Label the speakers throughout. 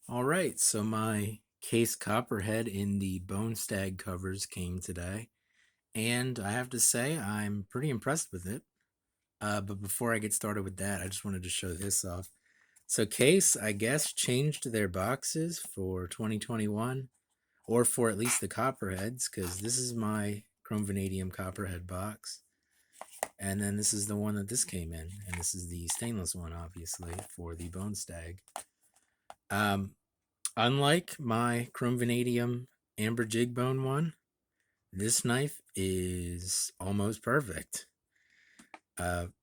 Speaker 1: All right, so my case Copperhead in the Bonestag covers came today, and I have to say I'm pretty impressed with it. But before I get started with that, I just wanted to show this off. So Case, I guess, changed their boxes for 2021, or for at least the Copperheads, because this is my Chrome Vanadium Copperhead box, and then this is the one that this came in, and this is the stainless one, obviously, for the Bonestag. Um, Unlike my Chrome Vanadium Amber Jig Bone one, this knife is almost perfect.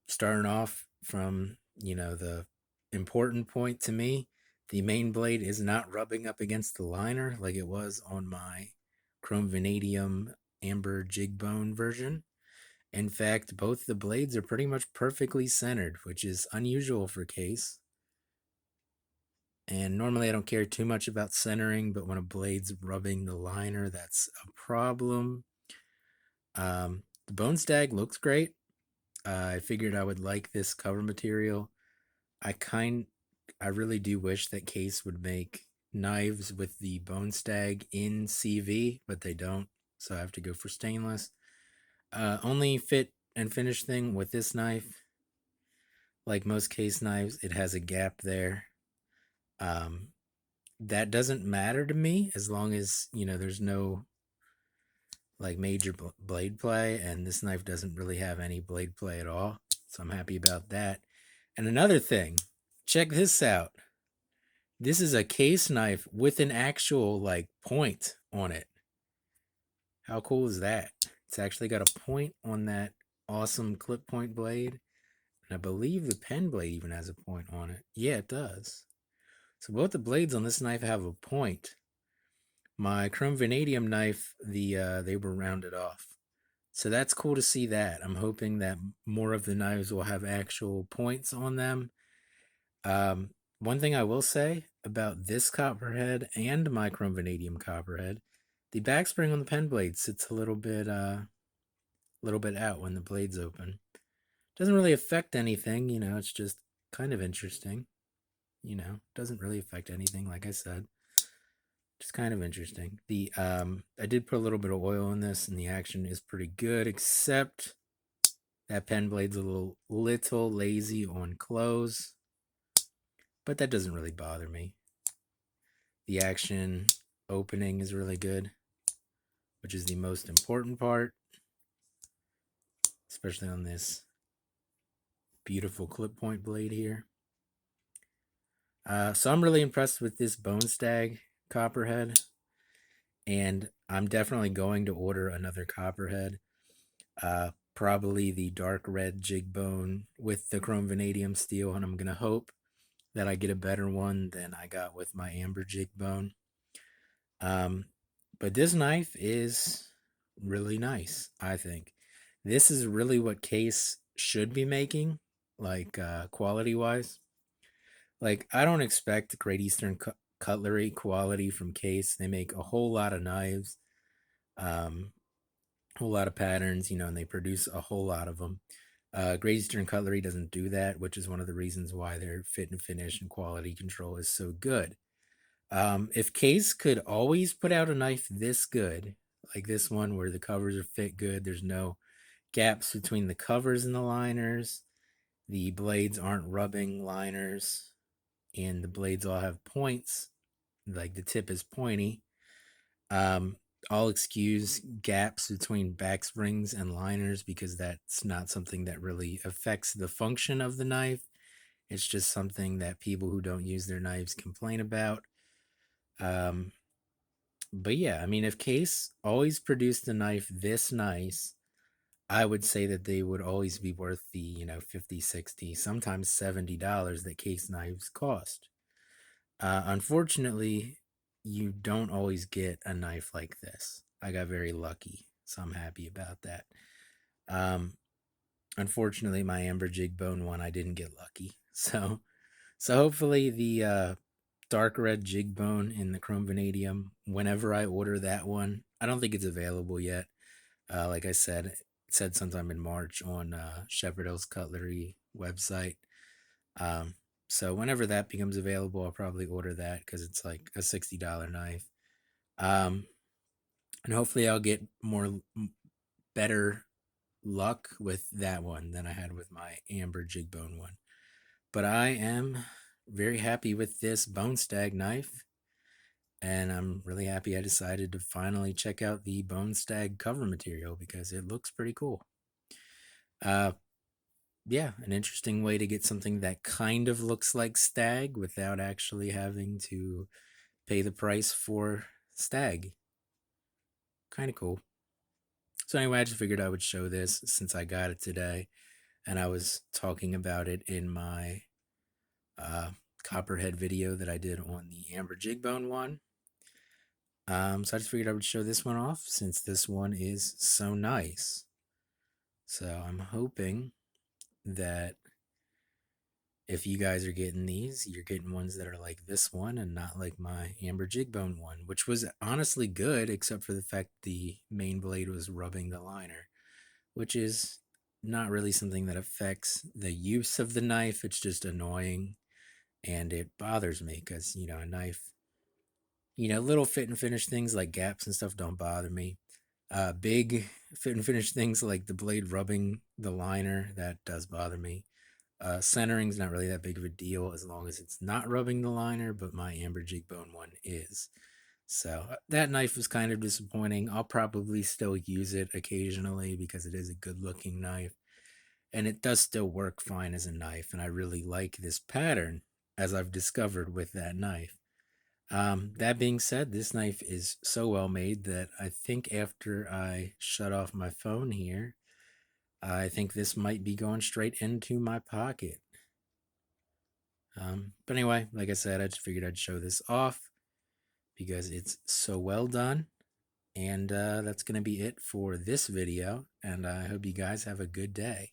Speaker 1: Starting off from, the important point to me, the main blade is not rubbing up against the liner like it was on my Chrome Vanadium Amber Jig Bone version. In fact, both the blades are pretty much perfectly centered, which is unusual for Case. And normally I don't care too much about centering, but when a blade's rubbing the liner, that's a problem. The Bonestag looks great. I figured I would like this cover material. I kind, I really do wish that Case would make knives with the Bonestag in CV, but they don't, so I have to go for stainless. Only fit and finish thing with this knife, like most Case knives, it has a gap there. Um, that doesn't matter to me as long as there's no like major blade play, and this knife doesn't really have any blade play at all, so I'm happy about that. And another thing, check this out. This is a Case knife with an actual like point on it. How cool is that? It's actually got a point on that awesome clip point blade, and I believe the pen blade even has a point on it. Yeah, it does. So both the blades on this knife have a point. My Chrome Vanadium knife, they were rounded off. So that's cool to see that. I'm hoping that more of the knives will have actual points on them. One thing I will say about this Copperhead and my Chrome Vanadium Copperhead, the backspring on the pen blade sits a little bit out when the blade's open. Doesn't really affect anything, it's just kind of interesting. Doesn't really affect anything, like I said. Just kind of interesting. The I did put a little bit of oil in this, and the action is pretty good, except that pen blade's a little lazy on close, but that doesn't really bother me. The action opening is really good, which is the most important part, especially on this beautiful clip point blade here. So I'm really impressed with this Bonestag Copperhead, and I'm definitely going to order another Copperhead. Probably the dark red jig bone with the chrome vanadium steel, and I'm gonna hope that I get a better one than I got with my amber jig bone. Um, but this knife is really nice, I think. This is really what Case should be making, like quality wise. Like, I don't expect Great Eastern Cutlery quality from Case. They make a whole lot of knives, um, a whole lot of patterns, and they produce a whole lot of them. Great Eastern Cutlery doesn't do that, which is one of the reasons why their fit and finish and quality control is so good. If Case could always put out a knife this good, like this one where the covers are fit good, there's no gaps between the covers and the liners, the blades aren't rubbing liners, and the blades all have points, like the tip is pointy. Um, I'll excuse gaps between back springs and liners because that's not something that really affects the function of the knife. It's just something that people who don't use their knives complain about. Um, but yeah, I mean, if Case always produced a knife this nice, I would say that they would always be worth the, 50, 60, sometimes $70 that Case knives cost. Unfortunately, you don't always get a knife like this. I got very lucky, so I'm happy about that. Um, Unfortunately, my amber jig bone one, I didn't get lucky. So hopefully the dark red jig bone in the chrome vanadium, whenever I order that one, I don't think it's available yet. Like I said, it said sometime in March on Shepherd Hills Cutlery website. Um, So whenever that becomes available, I'll probably order that because it's like a $60 knife. Um, and hopefully I'll get better luck with that one than I had with my amber jig bone one. But I am very happy with this Bonestag knife, and I'm really happy I decided to finally check out the Bonestag cover material because it looks pretty cool. Uh, yeah, an interesting way to get something that kind of looks like stag without actually having to pay the price for stag. Kind of cool. So anyway, I just figured I would show this since I got it today, and I was talking about it in my uh, Copperhead video that I did on the Amber Jigbone one. So I just figured I would show this one off since this one is so nice. So I'm hoping that if you guys are getting these, you're getting ones that are like this one and not like my Amber Jigbone one, which was honestly good, except for the fact the main blade was rubbing the liner, which is not really something that affects the use of the knife. It's just annoying and it bothers me because, a knife, little fit and finish things like gaps and stuff don't bother me. Big fit and finish things like the blade rubbing the liner, that does bother me. Centering's not really that big of a deal as long as it's not rubbing the liner, but my amber jigbone one is. So that knife was kind of disappointing. I'll probably still use it occasionally because it is a good looking knife and it does still work fine as a knife. And I really like this pattern as I've discovered with that knife. That being said, this knife is so well made that I think after I shut off my phone here, I think this might be going straight into my pocket. But anyway, like I said, I just figured I'd show this off because it's so well done. And that's going to be it for this video. And I hope you guys have a good day.